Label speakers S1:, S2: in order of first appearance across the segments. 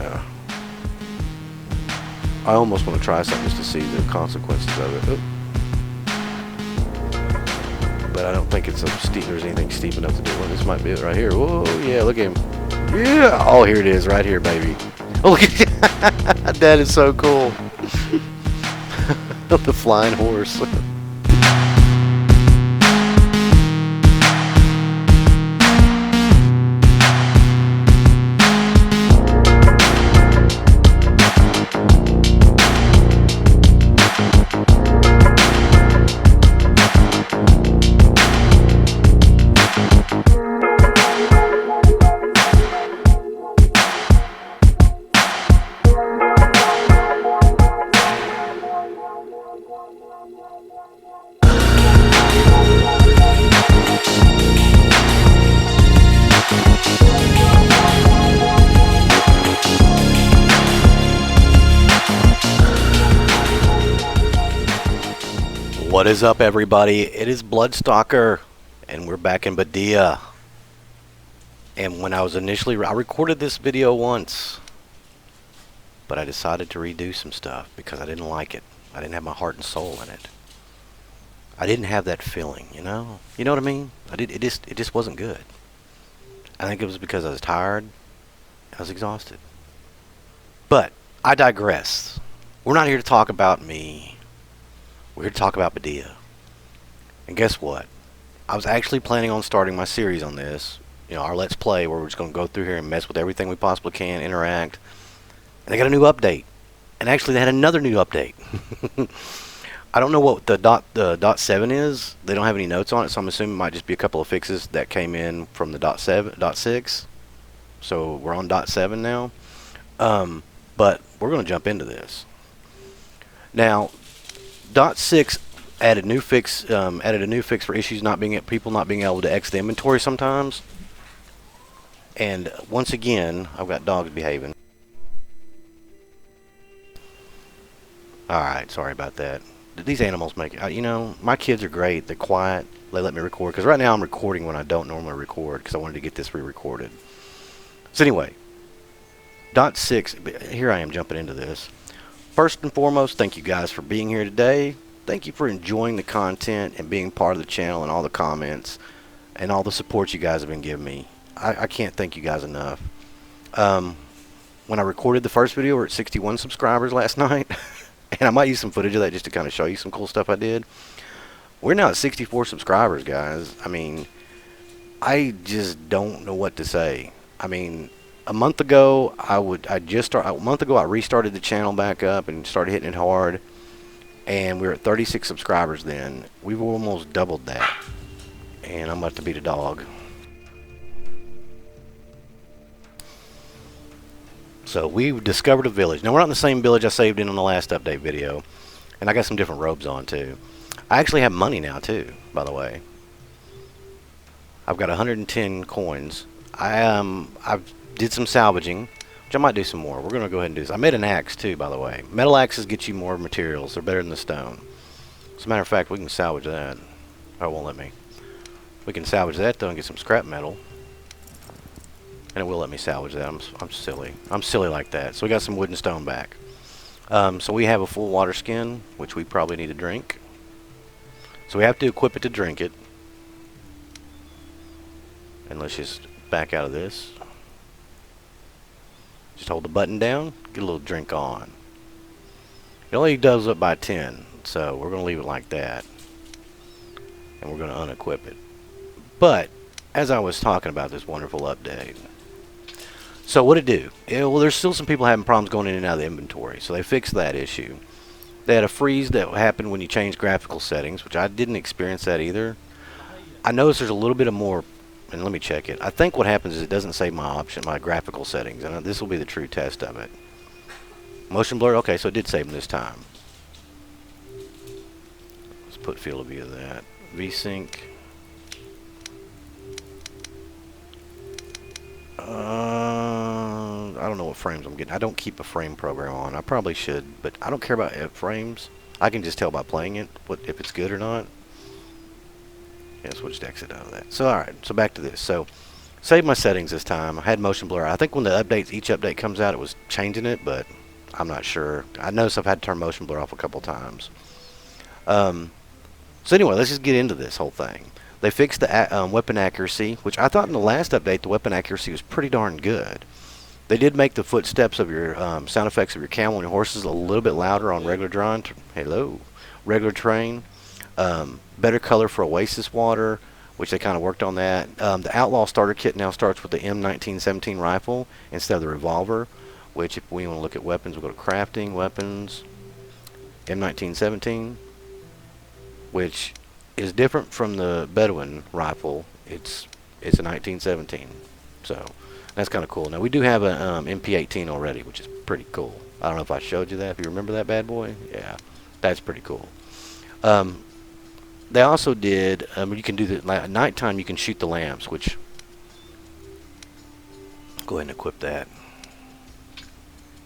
S1: Yeah. I almost want to try something just to see the consequences of it. Oop. But I don't think it's there's anything steep enough to do. Well, this might be it right here. Whoa, yeah, look at him. Yeah. Oh, here it is, right here, baby. Oh, look at that is so cool. The flying horse. What is up, everybody? It is Bloodstalker, and we're back in Badiya. And when I was I recorded this video once, but I decided to redo some stuff because I didn't like it. I didn't have my heart and soul in it. I didn't have that feeling, you know? You know what I mean? It just wasn't good. I think it was because I was tired. I was exhausted. But I digress. We're not here to talk about me. We're here to talk about Badiya. And guess what? I was actually planning on starting my series on this. You know, our Let's Play, where we're just going to go through here and mess with everything we possibly can, interact. And they got a new update. And actually, they had another new update. I don't know what the dot 7 is. They don't have any notes on it, so I'm assuming it might just be a couple of fixes that came in from the dot 6. So we're on dot 7 now. But we're going to jump into this. Now, dot 6 added a new fix for issues people not being able to exit the inventory sometimes. And once again, I've got dogs behaving. Alright, sorry about that. These animals make it, you know, my kids are great. They're quiet. They let me record. Because right now I'm recording when I don't normally record. Because I wanted to get this re-recorded. So anyway, dot 6, here I am jumping into this. First and foremost, thank you guys for being here today. Thank you for enjoying the content and being part of the channel and all the comments and all the support you guys have been giving me. I can't thank you guys enough. When I recorded the first video, we were at 61 subscribers last night. And I might use some footage of that just to kind of show you some cool stuff I did. We're now at 64 subscribers, guys. I mean, I just don't know what to say. I mean, a month ago, I restarted the channel back up and started hitting it hard. And we were at 36 subscribers then. We've almost doubled that. And I'm about to beat a dog. So we've discovered a village. Now we're not in the same village I saved in on the last update video. And I got some different robes on too. I actually have money now too, by the way. I've got 110 coins. I've did some salvaging, which I might do some more. We're going to go ahead and do this. I made an axe too, by the way. Metal axes get you more materials. They're better than the stone. As a matter of fact, we can salvage that. Oh, it won't let me. We can salvage that though and get some scrap metal. And it will let me salvage that. I'm silly. I'm silly like that. So we got some wood and stone back. So we have a full water skin, which we probably need to drink. So we have to equip it to drink it. And let's just back out of this. Just hold the button down, get a little drink on. It only does up by 10, so we're going to leave it like that. And we're going to unequip it. But, as I was talking about this wonderful update. So what it do? Well, there's still some people having problems going in and out of the inventory, so they fixed that issue. They had a freeze that happened when you change graphical settings, which I didn't experience that either. I noticed there's a little bit of more. And let me check it. I think what happens is it doesn't save my graphical settings, and this will be the true test of it. Motion blur, okay, so it did save them this time. Let's put field of view of that. VSync. I don't know what frames I'm getting. I don't keep a frame program on. I probably should, but I don't care about frames. I can just tell by playing it if it's good or not. Yes, we'll just exit out of that. So, alright, so back to this. So, Saved my settings this time. I had motion blur. I think when each update comes out, it was changing it, but I'm not sure. I noticed I've had to turn motion blur off a couple times. So anyway, let's just get into this whole thing. They fixed the weapon accuracy, which I thought in the last update the weapon accuracy was pretty darn good. They did make the footsteps of your sound effects of your camel and your horses a little bit louder on regular regular terrain. Better color for Oasis water, which they kind of worked on that. The Outlaw starter kit now starts with the M1917 rifle instead of the revolver, which if we want to look at weapons, we'll go to crafting, weapons, M1917, which is different from the Bedouin rifle. It's a 1917, so that's kind of cool. Now we do have an MP18 already, which is pretty cool. I don't know if I showed you that. If you remember that bad boy, yeah, that's pretty cool. They also did. You can do the at nighttime. You can shoot the lamps, which go ahead and equip that.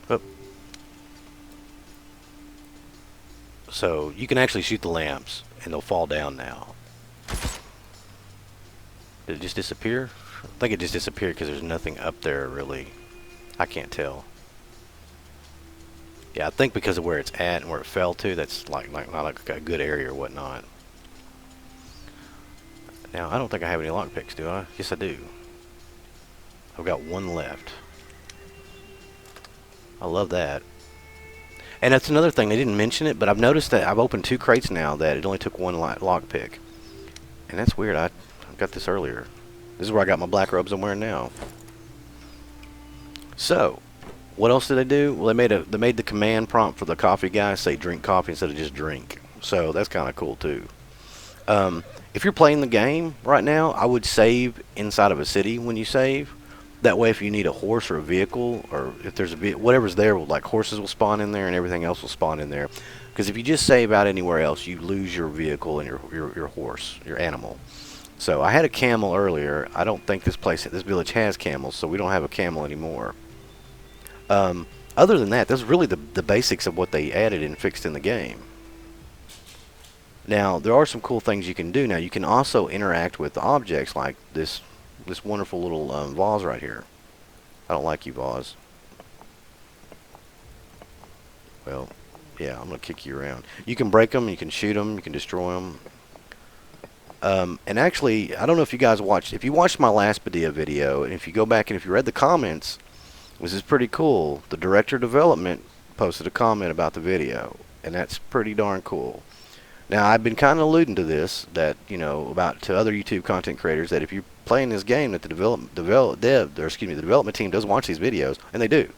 S1: Oh. So you can actually shoot the lamps, and they'll fall down now. Did it just disappear? I think it just disappeared because there's nothing up there really. I can't tell. Yeah, I think because of where it's at and where it fell to, that's not like a good area or whatnot. Now, I don't think I have any lockpicks, do I? Yes, I do. I've got one left. I love that. And that's another thing, they didn't mention it, but I've noticed that I've opened 2 crates now that it only took one lockpick. And that's weird, I got this earlier. This is where I got my black robes I'm wearing now. So, what else did they do? Well, they made the command prompt for the coffee guy say drink coffee instead of just drink. So, that's kind of cool too. If you're playing the game right now, I would save inside of a city when you save. That way, if you need a horse or a vehicle, or if there's whatever's there, like horses will spawn in there and everything else will spawn in there. Because if you just save out anywhere else, you lose your vehicle and your horse, your animal. So I had a camel earlier. I don't think this village has camels, so we don't have a camel anymore. Other than that, that's really the basics of what they added and fixed in the game. Now, there are some cool things you can do. Now, you can also interact with objects like this wonderful little vase right here. I don't like you, vase. Well, yeah, I'm going to kick you around. You can break them, you can shoot them, you can destroy them. And actually, I don't know if you guys watched. If you watched my last Badiya video, and if you go back and if you read the comments, this is pretty cool. The director of development posted a comment about the video, and that's pretty darn cool. Now, I've been kind of alluding to this, that, you know, to other YouTube content creators, that if you're playing this game, that the development team does watch these videos, and they do.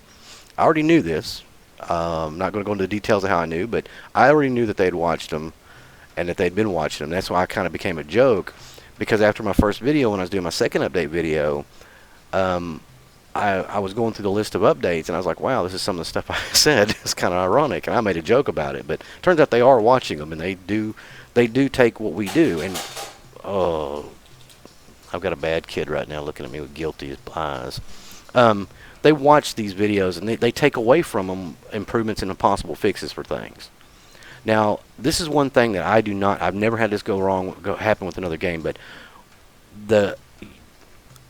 S1: I already knew this. I'm not going to go into the details of how I knew, but I already knew that they'd watched them, and that they'd been watching them. That's why I kind of became a joke, because after my first video, when I was doing my second update video, I was going through the list of updates, and I was like, wow, this is some of the stuff I said. It's kind of ironic, and I made a joke about it. But turns out they are watching them, and they do take what we do. And oh, I've got a bad kid right now looking at me with guilty eyes. They watch these videos, and they take away from them improvements and possible fixes for things. Now, this is one thing that I've never had this happen with another game, but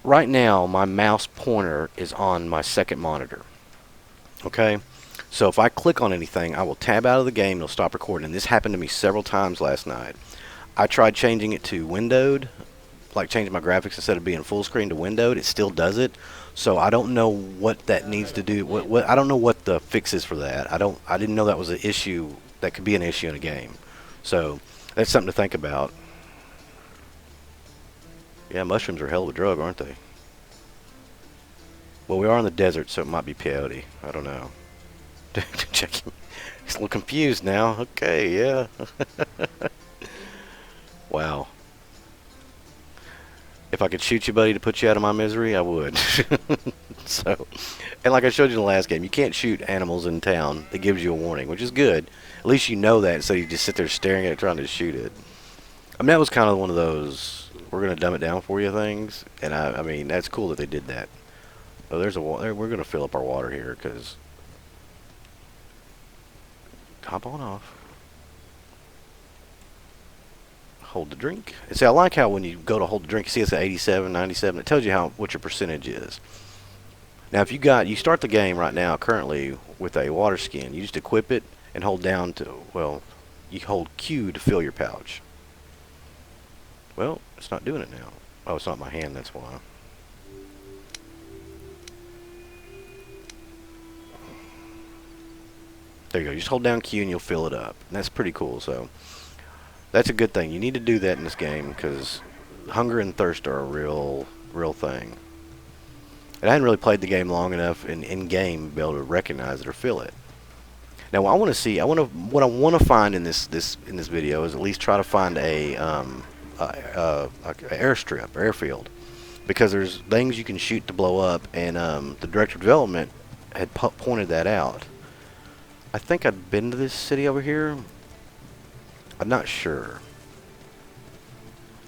S1: right now, my mouse pointer is on my second monitor. Okay? So if I click on anything, I will tab out of the game, it'll stop recording. And this happened to me several times last night. I tried changing it to windowed, like changing my graphics instead of being full screen to windowed. It still does it. So I don't know what that needs to do. I don't know what the fix is for that. I didn't know that was an issue, that could be an issue in a game. So that's something to think about. Yeah, mushrooms are a hell of a drug, aren't they? Well, we are in the desert, so it might be peyote. I don't know. Checking. He's a little confused now. Okay, yeah. Wow. If I could shoot you, buddy, to put you out of my misery, I would. So, and like I showed you in the last game, you can't shoot animals in town. It gives you a warning, which is good. At least you know that, so you just sit there staring at it, trying to shoot it. I mean, that was kind of one of those, we're going to dumb it down for you things. And I mean, that's cool that they did that. Oh, there's we're going to fill up our water here, because... Hop on off. hold the drink. And see, I like how when you go to hold the drink, you see it's at 87, 97. It tells you what your percentage is. Now, if you start the game right now currently with a water skin, you just equip it and hold down to, well, you hold Q to fill your pouch. Well, it's not doing it now. Oh, it's not my hand, that's why. There you go. Just hold down Q and you'll fill it up. And that's pretty cool. So that's a good thing. You need to do that in this game because hunger and thirst are a real thing. And I hadn't really played the game long enough in game to be able to recognize it or feel it. Now, what I want to find in this video is at least try to find a airstrip, airfield, because there's things you can shoot to blow up, and the director of development had pointed that out. I think I'd been to this city over here. I'm not sure.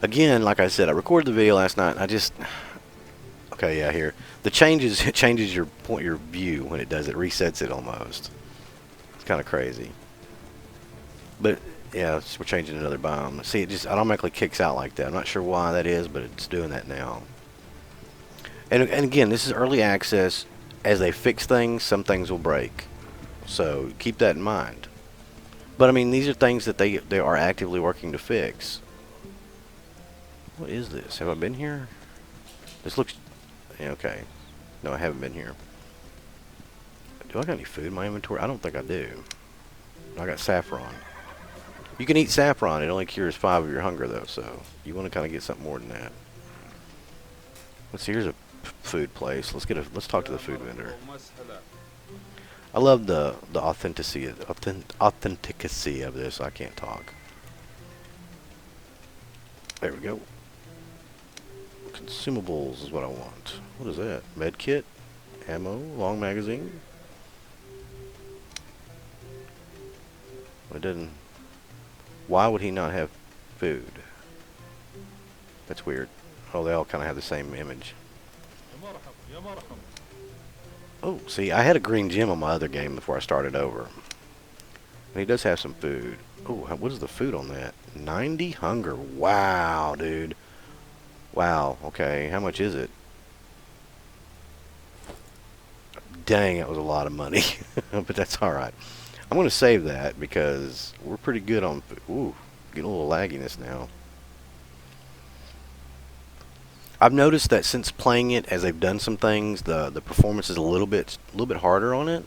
S1: Again, like I said, I recorded the video last night. And I just okay, yeah, here it changes your view when it does it, resets it almost. It's kind of crazy. But yeah, we're changing another biome. See, it just automatically kicks out like that. I'm not sure why that is, but it's doing that now. And again, this is early access. As they fix things, some things will break. So keep that in mind. But I mean, these are things that they are actively working to fix. What is this? Have I been here? This looks... yeah, okay. No, I haven't been here. Do I got any food in my inventory? I don't think I do. I got saffron. You can eat saffron. It only cures 5 of your hunger, though. So you want to kind of get something more than that. Let's see. Here's a food place. Let's talk to the food vendor. I love the authenticity of this. I can't talk. There we go. Consumables is what I want. What is that? Med kit, ammo, long magazine. It didn't. Why would he not have food? That's weird. Oh, they all kind of have the same image. Oh, see, I had a green gem on my other game before I started over. And he does have some food. Oh, what is the food on that? 90 hunger. Wow, dude. Wow, okay. How much is it? Dang, that was a lot of money. But that's alright. I'm going to save that because we're pretty good on food. Ooh, getting a little lagginess now. I've noticed that since playing it, as they've done some things, the performance is a little bit harder on it.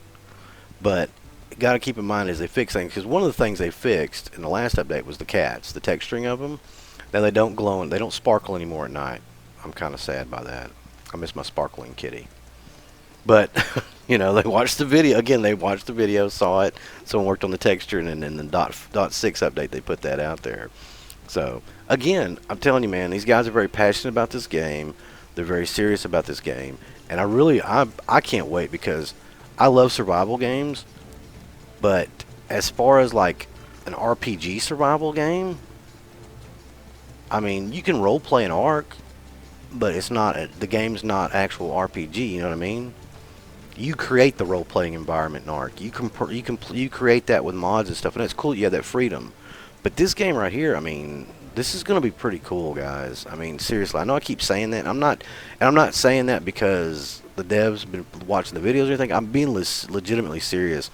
S1: But you got to keep in mind as they fix things, because one of the things they fixed in the last update was the cats, the texturing of them. Now they don't glow and they don't sparkle anymore at night. I'm kind of sad by that. I miss my sparkling kitty. But you know, they watched the video again. They watched the video, saw it. Someone worked on the texture, and then the dot 6 update they put that out there. So again, I'm telling you, man, these guys are very passionate about this game. They're very serious about this game, and I can't wait because I love survival games. But as far as like an RPG survival game, I mean, you can role play an Ark, but it's not the game's not actual RPG. You know what I mean? You create the role playing environment in Ark. You create that with mods and stuff, and it's cool. You have that freedom. But this game right here, I mean, this is going to be pretty cool, guys. I mean, seriously, I know I keep saying that. I'm not saying that because the devs been watching the videos or anything. I'm being legitimately serious.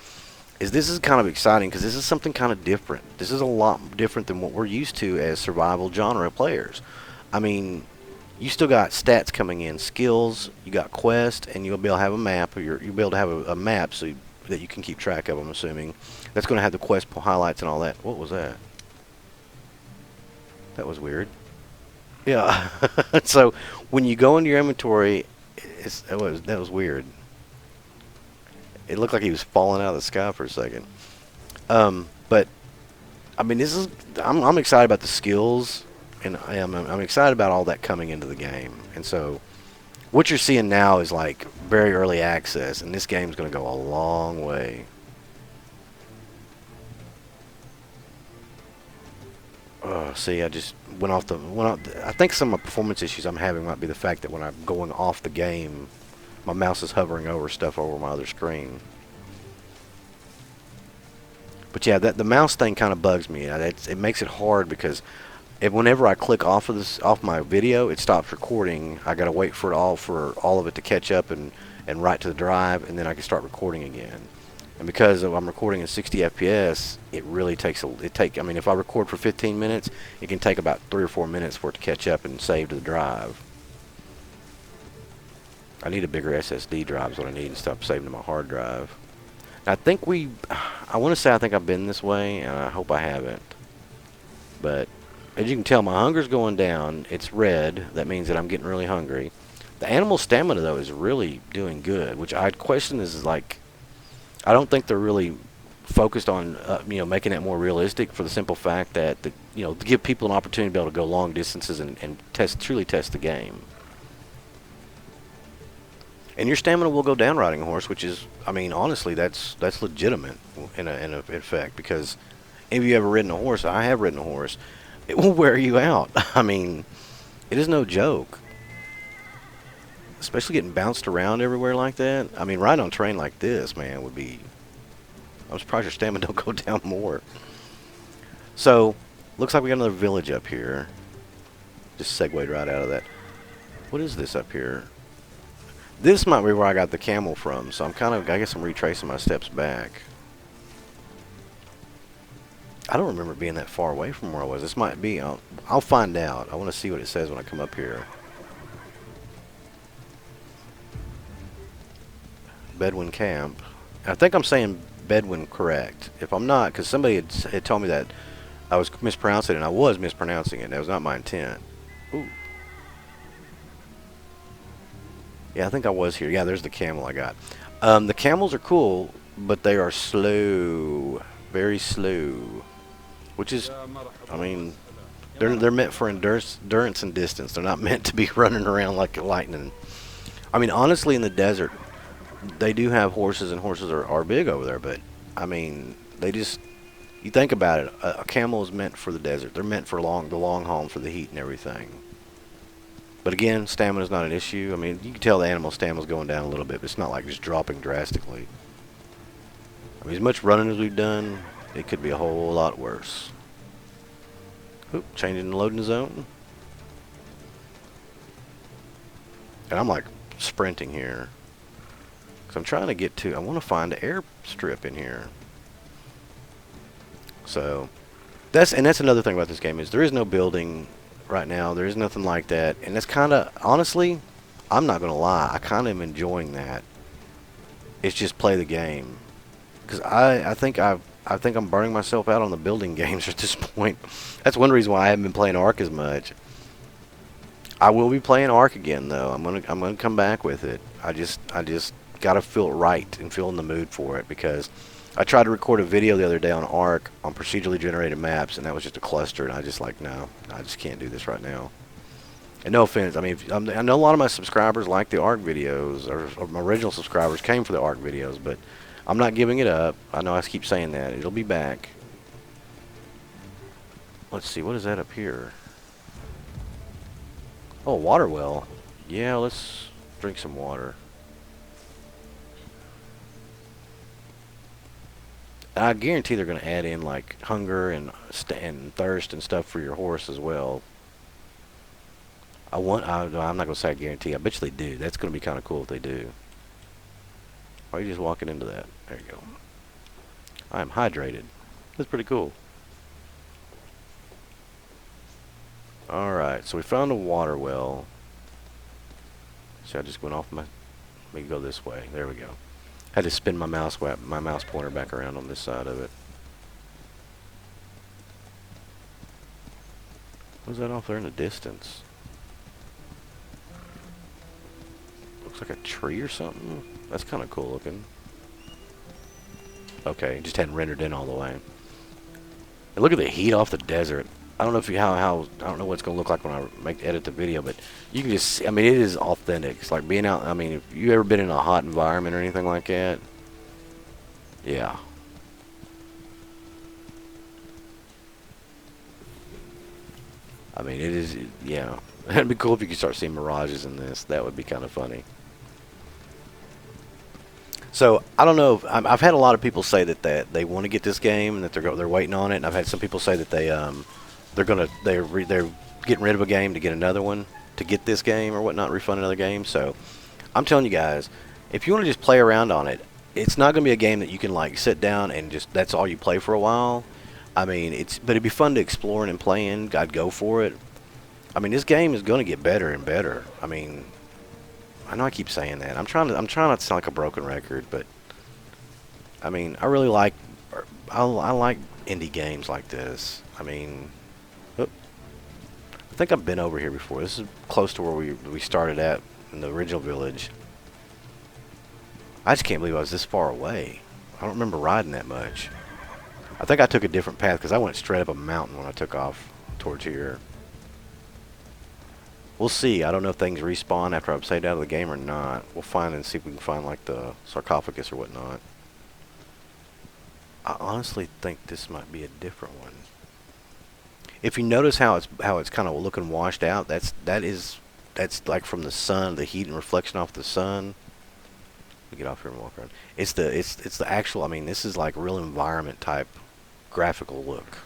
S1: This is kind of exciting because this is something kind of different. This is a lot different than what we're used to as survival genre players. I mean, you still got stats coming in, skills, you got quest, and you'll be able to have a map, or you'll be able to have a map so that you can keep track of, I'm assuming. That's going to have the quest highlights and all that. What was that? That was weird. Yeah. So when you go into your inventory, that was weird. It looked like he was falling out of the sky for a second. But I mean, I'm excited about the skills, and I'm excited about all that coming into the game. And so what you're seeing now is like very early access, and this game's going to go a long way. See, I just went off. I think some of my performance issues I'm having might be the fact that when I'm going off the game, my mouse is hovering over stuff over my other screen. But yeah, the mouse thing kind of bugs me. It makes it hard because if whenever I click off my video, it stops recording. I gotta wait for all of it to catch up and write to the drive, and then I can start recording again. And because I'm recording in 60 FPS, it really takes I mean, if I record for 15 minutes, it can take about 3 or 4 minutes for it to catch up and save to the drive. I need a bigger SSD drive is what I need to stop saving to my hard drive. I think I want to say I think I've been this way, and I hope I haven't. But as you can tell, my hunger's going down. It's red. That means that I'm getting really hungry. The animal stamina, though, is really doing good, which I'd question is like, I don't think they're really focused on, making it more realistic for the simple fact that, to give people an opportunity to be able to go long distances and truly test the game. And your stamina will go down riding a horse, which is, I mean, honestly, that's legitimate in effect, because if you ever ridden a horse, I have ridden a horse, it will wear you out. I mean, it is no joke. Especially getting bounced around everywhere like that. I mean, riding on terrain like this, man, would be... I'm surprised your stamina don't go down more. So, looks like we got another village up here. Just segued right out of that. What is this up here? This might be where I got the camel from, so I guess I'm retracing my steps back. I don't remember being that far away from where I was. This might be. I'll find out. I want to see what it says when I come up here. Bedouin camp. I think I'm saying Bedouin correct. If I'm not, because somebody had told me that I was mispronouncing it, and I was mispronouncing it. That was not my intent. Ooh. Yeah, I think I was here. Yeah, there's the camel I got. The camels are cool, but they are slow. Very slow. Which is, I mean, they're meant for endurance and distance. They're not meant to be running around like lightning. I mean, honestly, in the desert, they do have horses, and horses are big over there, but, I mean, you think about it, a camel is meant for the desert. They're meant for the long haul for the heat and everything. But again, stamina is not an issue. I mean, you can tell the animal stamina is going down a little bit, but it's not like just dropping drastically. I mean, as much running as we've done, it could be a whole lot worse. Oop, changing the loading zone. And I'm like sprinting here. Because I'm trying to get to, I want to find an airstrip in here. So, that's another thing about this game is there is no building right now. There is nothing like that. And that's kind of, honestly, I'm not going to lie, I kind of am enjoying that. It's just play the game. Because I think I'm burning myself out on the building games at this point. That's one reason why I haven't been playing Ark as much. I will be playing Ark again though. I'm gonna come back with it. I just gotta feel it right and feel in the mood for it, because I tried to record a video the other day on Ark on procedurally generated maps, and that was just a cluster, and I just like, no, I just can't do this right now. And no offense, I mean, I know a lot of my subscribers like the Ark videos, or my original subscribers came for the Ark videos, but I'm not giving it up. I know I keep saying that. It'll be back. Let's see, what is that up here? Oh, water well. Yeah, let's drink some water. I guarantee they're going to add in like hunger and thirst and stuff for your horse as well. I'm not going to say I guarantee. I bet you they do. That's going to be kind of cool if they do. Why are you just walking into that? There you go. I am hydrated. That's pretty cool. Alright, so we found a water well. See, I just went off let me go this way. There we go. Had to spin my mouse pointer back around on this side of it. What's that off there in the distance? Looks like a tree or something. That's kind of cool looking. Okay, just hadn't rendered in all the way. And look at the heat off the desert. I don't know if I don't know what it's gonna look like when I edit the video, but you can just see, I mean, it is authentic. It's like being out. I mean, if you ever been in a hot environment or anything like that, yeah. I mean, it is. Yeah, it'd be cool if you could start seeing mirages in this. That would be kind of funny. So I don't know. I've had a lot of people say that they want to get this game and that they're waiting on it, and I've had some people say that they're getting rid of a game to get another one, to get this game or whatnot, refund another game. So I'm telling you guys, if you want to just play around on it, it's not going to be a game that you can like sit down and just that's all you play for a while. I mean, but it'd be fun to explore and play in. I'd go for it. I mean, this game is going to get better and better. I mean, I know I keep saying that. I'm trying not to sound like a broken record, but I mean, I really like I like indie games like this. I mean, I think I've been over here before. This is close to where we started at in the original village. I just can't believe I was this far away. I don't remember riding that much. I think I took a different path because I went straight up a mountain when I took off towards here. We'll see. I don't know if things respawn after I've saved out of the game or not. We'll find and see if we can find like the sarcophagus or whatnot. I honestly think this might be a different one. If you notice how it's kind of looking washed out, that's like from the sun, the heat and reflection off the sun. Let me get off here and walk around. It's the actual. I mean, this is like real environment type graphical look.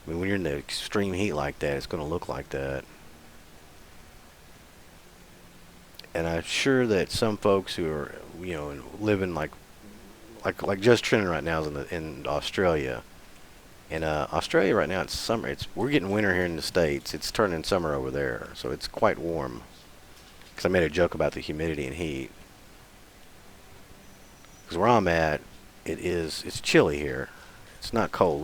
S1: I mean, when you're in the extreme heat like that, it's going to look like that. And I'm sure that some folks who are, you know, living like just Trenton right now is in Australia. In Australia right now it's summer. We're getting winter here in the States. It's turning summer over there, so it's quite warm. Because I made a joke about the humidity and heat. Because where I'm at, it's chilly here. It's not cold.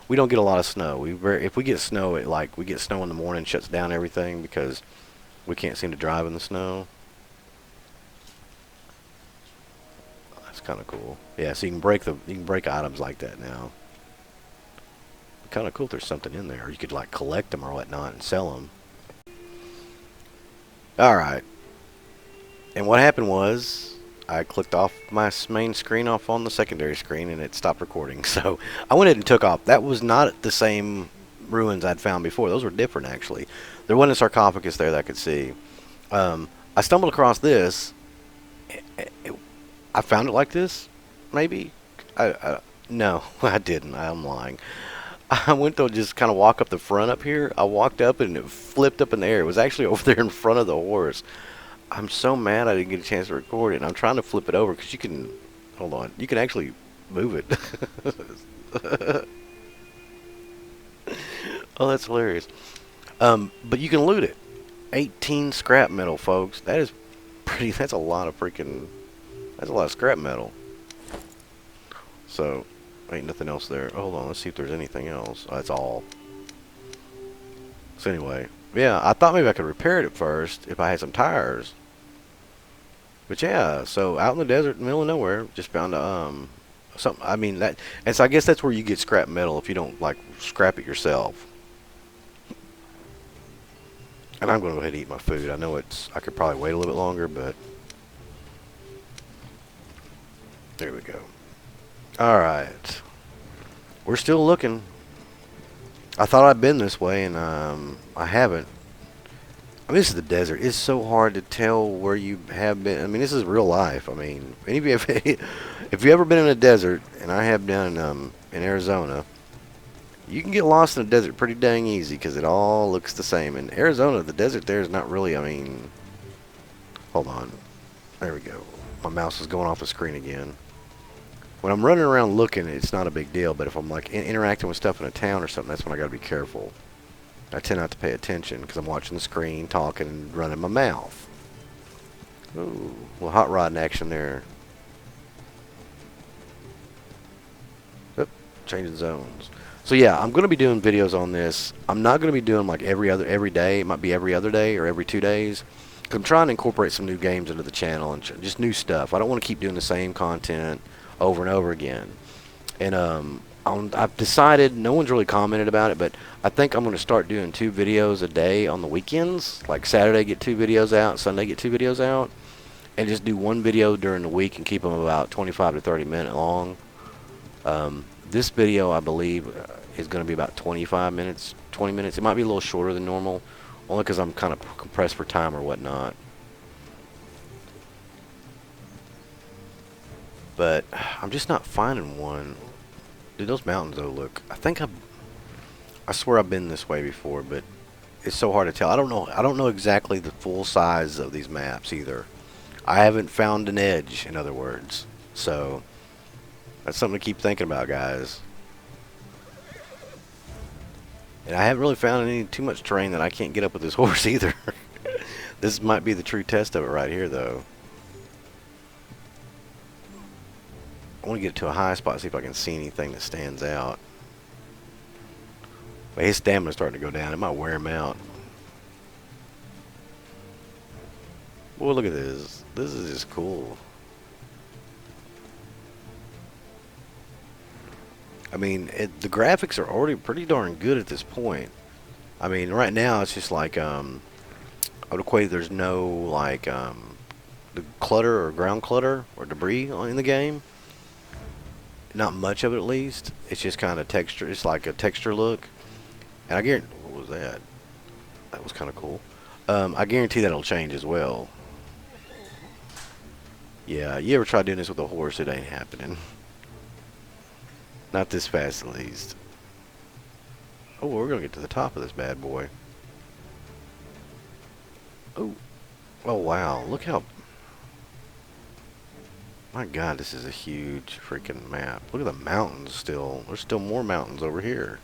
S1: We don't get a lot of snow. If we get snow, we get snow in the morning, shuts down everything because we can't seem to drive in the snow. That's kind of cool. Yeah, so you can break items like that now. Kind of cool if there's something in there. Or you could like collect them or whatnot and sell them. Alright. And what happened was I clicked off my main screen off on the secondary screen and it stopped recording. So I went ahead and took off. That was not the same ruins I'd found before. Those were different actually. There wasn't a sarcophagus there that I could see. I stumbled across this. I found it like this, maybe. No, I didn't. I'm lying. I went to just kind of walk up the front up here. I walked up and it flipped up in the air. It was actually over there in front of the horse. I'm so mad I didn't get a chance to record it. And I'm trying to flip it over because you can, hold on, you can actually move it. Oh, that's hilarious. But you can loot it. 18 scrap metal, folks. That's a lot of scrap metal. So, ain't nothing else there. Hold on, let's see if there's anything else. Oh, that's all. So anyway, yeah, I thought maybe I could repair it at first if I had some tires. But yeah, so out in the desert, in the middle of nowhere, just found something. I mean that, and so I guess that's where you get scrap metal if you don't like scrap it yourself. And I'm going to go ahead and eat my food. I know I could probably wait a little bit longer, but there we go. Alright. We're still looking. I thought I'd been this way, and I haven't. I mean, this is the desert. It's so hard to tell where you have been. I mean, this is real life. I mean, if you ever been in a desert, and I have down in Arizona, you can get lost in the desert pretty dang easy because it all looks the same. In Arizona, the desert there is not really, I mean, hold on. There we go. My mouse is going off the screen again. When I'm running around looking, it's not a big deal, but if I'm like interacting with stuff in a town or something, that's when I gotta be careful. I tend not to pay attention because I'm watching the screen, talking, and running my mouth. Ooh, a little hot rod in action there. Oop, changing zones. So yeah, I'm gonna be doing videos on this. I'm not gonna be doing like every day. It might be every other day or every 2 days. Cause I'm trying to incorporate some new games into the channel and just new stuff. I don't want to keep doing the same content over and over again. And I've decided, no one's really commented about it, but I think I'm going to start doing 2 videos a day on the weekends. Like Saturday get 2 videos out, Sunday get 2 videos out, and just do 1 video during the week and keep them about 25 to 30 minutes long. This video, I believe, is going to be about 25 minutes, 20 minutes. It might be a little shorter than normal, only because I'm kind of compressed for time or whatnot. But I'm just not finding one. Dude, those mountains though look. I think I swear I've been this way before, but it's so hard to tell. I don't know. I don't know exactly the full size of these maps either. I haven't found an edge, in other words. So that's something to keep thinking about, guys. And I haven't really found any too much terrain that I can't get up with this horse either. This might be the true test of it right here, though. I want to get to a high spot, see if I can see anything that stands out. But his stamina's starting to go down. It might wear him out. Well, look at this. This is just cool. I mean, the graphics are already pretty darn good at this point. I mean, right now it's just like, I would equate there's no, like, the clutter or ground clutter or debris in the game. Not much of it, at least. It's just kind of texture. It's like a texture look. And I guarantee, what was that? That was kind of cool. I guarantee that'll change as well. Yeah, you ever try doing this with a horse, it ain't happening. Not this fast, at least. Oh, we're going to get to the top of this bad boy. Oh. Oh, wow. Look how... My God, this is a huge freaking map. Look at the mountains still. There's still more mountains over here.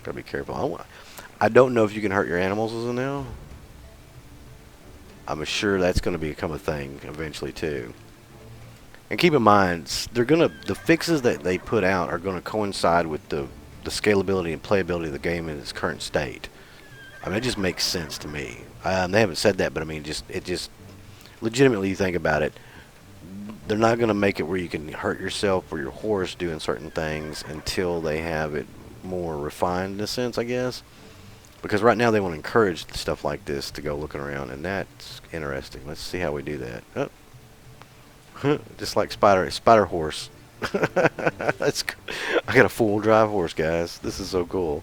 S1: Gotta be careful. I don't know if you can hurt your animals as of now. I'm sure that's going to become a thing eventually, too. And keep in mind, the fixes that they put out are going to coincide with the scalability and playability of the game in its current state. I mean, it just makes sense to me. They haven't said that, but I mean, it just legitimately, you think about it, they're not going to make it where you can hurt yourself or your horse doing certain things until they have it more refined in a sense, I guess. Because right now they want to encourage stuff like this to go looking around, and that's interesting. Let's see how we do that. Oh. Just like spider horse. That's, I got a full drive horse, guys. This is so cool.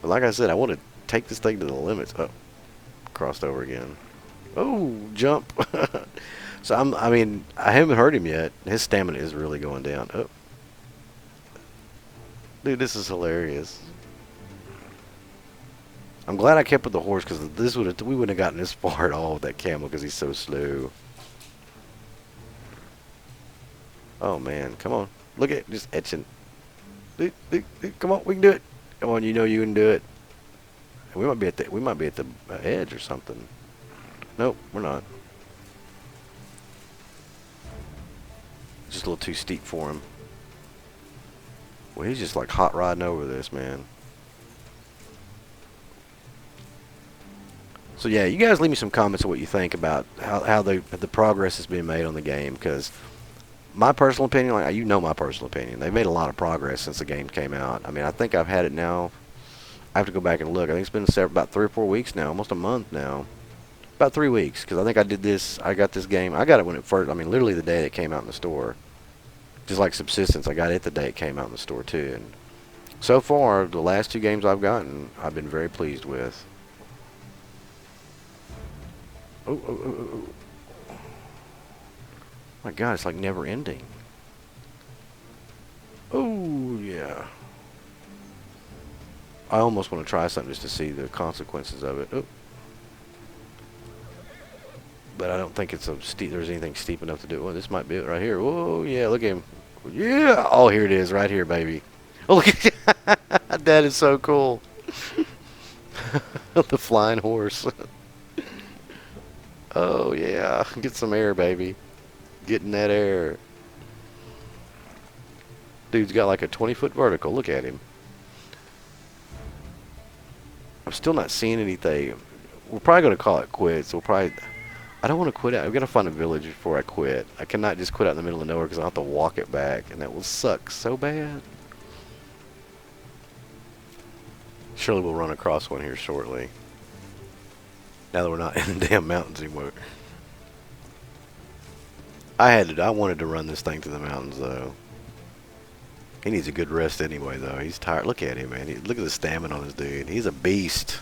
S1: But like I said, I want to take this thing to the limits. Oh, crossed over again. Oh, jump. So I mean, I haven't hurt him yet. His stamina is really going down. Oh, dude, this is hilarious. I'm glad I kept with the horse, because we wouldn't have gotten this far at all with that camel, because he's so slow. Oh man, come on. Look at it, just etching. Come on, we can do it. Come on, you know you can do it. We might be at the edge or something. Nope, we're not. Just a little too steep for him. Well, he's just like hot rodding over this, man. So yeah, you guys leave me some comments of what you think about how the progress has been made on the game, because my personal opinion, like, you know my personal opinion, they've made a lot of progress since the game came out. I mean, I think I've had it now. I have to go back and look. I think it's been about 3 or 4 weeks now, almost a month now. About 3 weeks, because I think I got this game. I got it when it first. I mean, literally the day it came out in the store. Just like Subsistence, I got it the day it came out in the store too. And so far, the last 2 games I've gotten, I've been very pleased with. Oh. My God, it's like never ending. Oh, yeah. I almost want to try something just to see the consequences of it. Oh. But I don't think it's there's anything steep enough to do it. Well, this might be it right here. Whoa, yeah, look at him. Yeah. Oh, here it is, right here, baby. Oh, look at that is so cool. The flying horse. Oh, yeah. Get some air, baby. Getting that air. Dude's got like a 20-foot vertical. Look at him. I'm still not seeing anything. We're probably going to call it quits. I don't want to quit out. I've got to find a village before I quit. I cannot just quit out in the middle of nowhere, because I'll have to walk it back, and that will suck so bad. Surely we'll run across one here shortly. Now that we're not in the damn mountains anymore. I wanted to run this thing to the mountains, though. He needs a good rest anyway, though. He's tired. Look at him, man. Look at the stamina on this dude. He's a beast.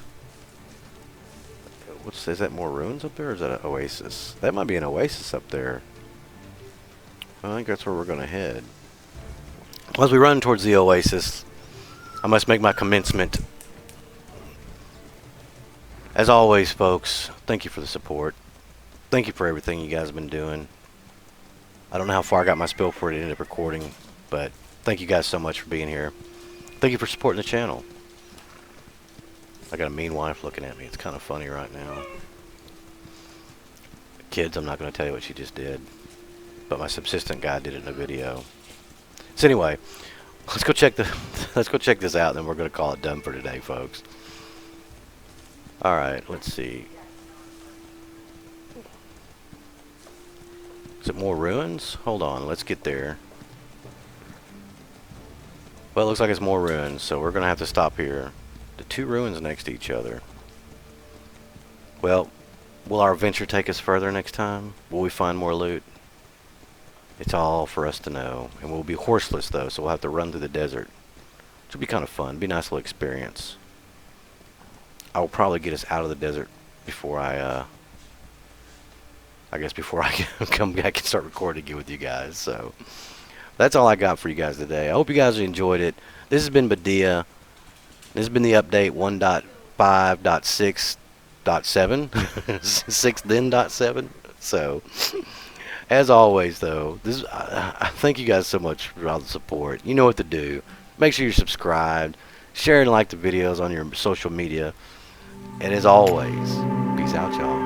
S1: Is that more ruins up there, or is that an oasis? That might be an oasis up there. I think that's where we're going to head. As we run towards the oasis, I must make my commencement. As always, folks, thank you for the support. Thank you for everything you guys have been doing. I don't know how far I got my spill before it ended up recording, but thank you guys so much for being here. Thank you for supporting the channel. I got a mean wife looking at me. It's kind of funny right now. Kids, I'm not going to tell you what she just did, but my subsistent guy did it in a video. So anyway, let's go check this out, and then we're going to call it done for today, folks. All right, let's see. Is it more ruins? Hold on, let's get there. Well, it looks like it's more ruins, so we're going to have to stop here. The two ruins next to each other. Well, will our adventure take us further next time? Will we find more loot? It's all for us to know. And we'll be horseless, though, so we'll have to run through the desert. Which will be kind of fun. Be a nice little experience. I will probably get us out of the desert before I guess before I come back and start recording again with you guys. So that's all I got for you guys today. I hope you guys enjoyed it. This has been Badiya. This has been the update 1.5.6.7. 6then.7. So as always, though, I thank you guys so much for all the support. You know what to do. Make sure you're subscribed. Share and like the videos on your social media. And as always, peace out, y'all.